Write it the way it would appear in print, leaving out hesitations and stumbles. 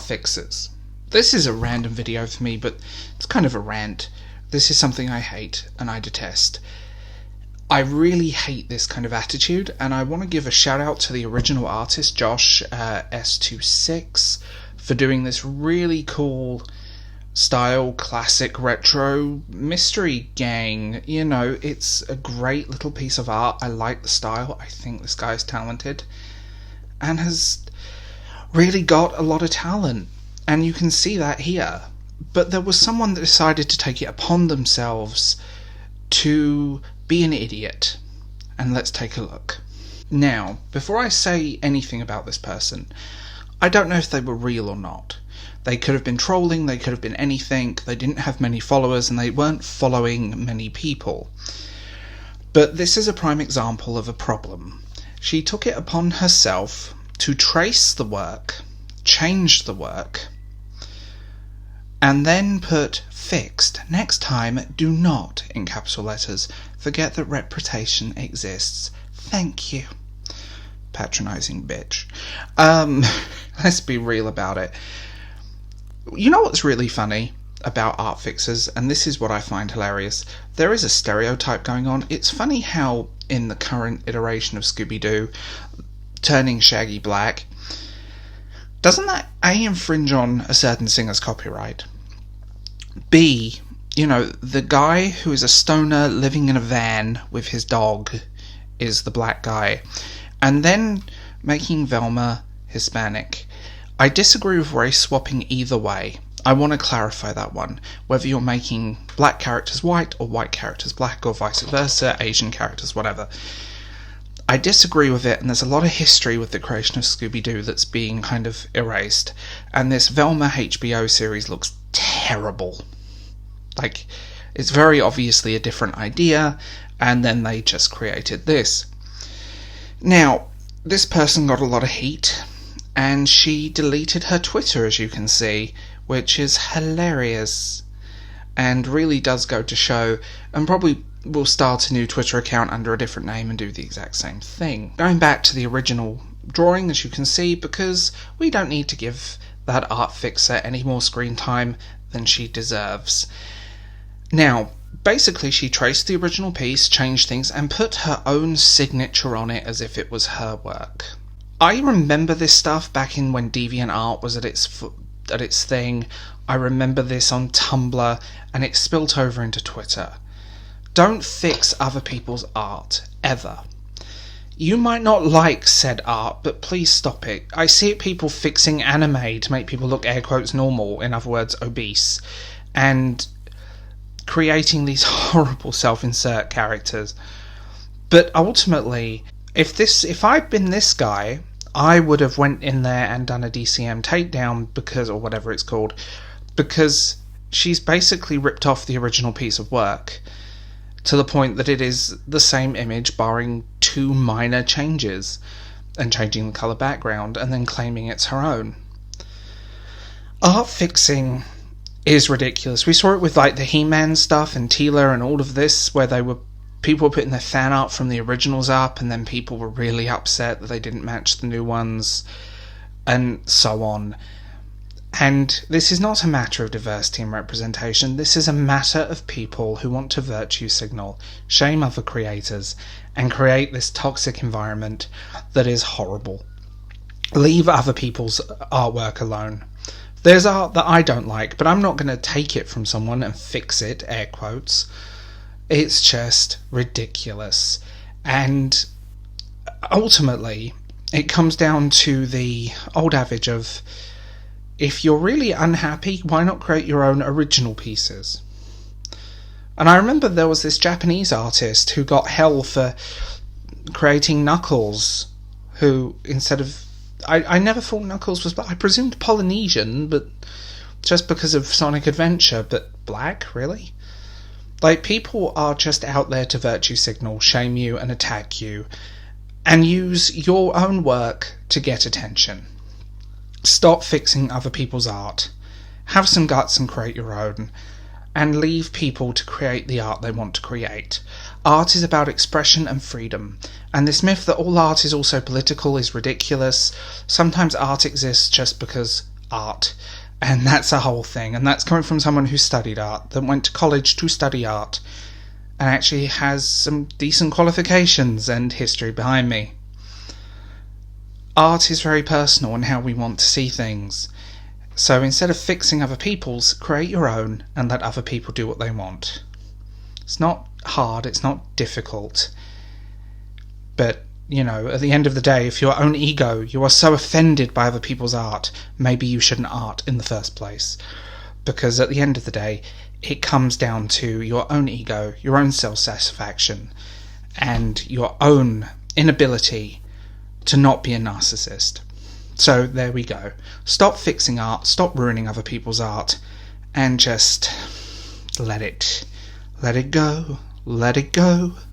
FIXERS. This is a random video for me, but it's kind of a rant. This is something I hate and I detest. I really hate this kind of attitude, and I want to give a shout out to the original artist, Josh S26, for doing this really cool style, classic, retro mystery gang. You know, it's a great little piece of art. I like the style. I think this guy's talented and has really got a lot of talent, and you can see that here. But there was someone that decided to take it upon themselves to be an idiot, and let's take a look. Now, before I say anything about this person, I don't know if they were real or not. They could have been trolling, they could have been anything, they didn't have many followers, and they weren't following many people. But this is a prime example of a problem. She took it upon herself to trace the work, change the work, and then put fixed. Next time, do not, in capital letters, forget that reputation exists. Thank you. Patronising bitch. Let's be real about it. You know what's really funny about art fixers, and this is what I find hilarious? There is a stereotype going on. It's funny how in the current iteration of Scooby-Doo, turning Shaggy black, doesn't that A, infringe on a certain singer's copyright? B, you know, the guy who is a stoner living in a van with his dog is the black guy. And then making Velma Hispanic. I disagree with race swapping either way. I want to clarify that one. Whether you're making black characters white or white characters black or vice versa, Asian characters, whatever. I disagree with it, and there's a lot of history with the creation of Scooby-Doo that's being kind of erased. And this Velma HBO series looks terrible. Like, it's very obviously a different idea, and then they just created this. Now, this person got a lot of heat, and she deleted her Twitter, as you can see, which is hilarious, and really does go to show, and probably will start a new Twitter account under a different name and do the exact same thing. Going back to the original drawing, as you can see, because we don't need to give that art fixer any more screen time than she deserves. Now, basically she traced the original piece, changed things, and put her own signature on it as if it was her work. I remember this stuff back in when DeviantArt was at its thing. I remember this on Tumblr, and it spilt over into Twitter. Don't fix other people's art, ever. You might not like said art, but please stop it. I see people fixing anime to make people look air quotes normal, in other words obese, and creating these horrible self-insert characters. But ultimately, if I'd been this guy, I would have went in there and done a DCM takedown, because, or whatever it's called, because she's basically ripped off the original piece of work to the point that it is the same image barring two minor changes and changing the colour background and then claiming it's her own. Art fixing is ridiculous. We saw it with like the He-Man stuff and Teela and all of this, where people were putting their fan art from the originals up, and then people were really upset that they didn't match the new ones, and so on. And this is not a matter of diversity and representation. This is a matter of people who want to virtue signal, shame other creators, and create this toxic environment that is horrible. Leave other people's artwork alone. There's art that I don't like, but I'm not going to take it from someone and fix it, air quotes. It's just ridiculous. And ultimately, it comes down to the old adage of, if you're really unhappy, why not create your own original pieces? And I remember there was this Japanese artist who got hell for creating Knuckles, who instead of... I never thought Knuckles was black. I presumed Polynesian, but just because of Sonic Adventure, but black, really? Like, people are just out there to virtue signal, shame you and attack you, and use your own work to get attention. Stop fixing other people's art. Have some guts and create your own. And leave people to create the art they want to create. Art is about expression and freedom. And this myth that all art is also political is ridiculous. Sometimes art exists just because art. And that's a whole thing. And that's coming from someone who studied art, that went to college to study art, and actually has some decent qualifications and history behind me. Art is very personal in how we want to see things. So instead of fixing other people's, create your own and let other people do what they want. It's not hard, it's not difficult. But, at the end of the day, if your own ego, you are so offended by other people's art, maybe you shouldn't art in the first place. Because at the end of the day, it comes down to your own ego, your own self-satisfaction, and your own inability to not be a narcissist. So there we go. Stop fixing art, stop ruining other people's art, and just let it go, let it go.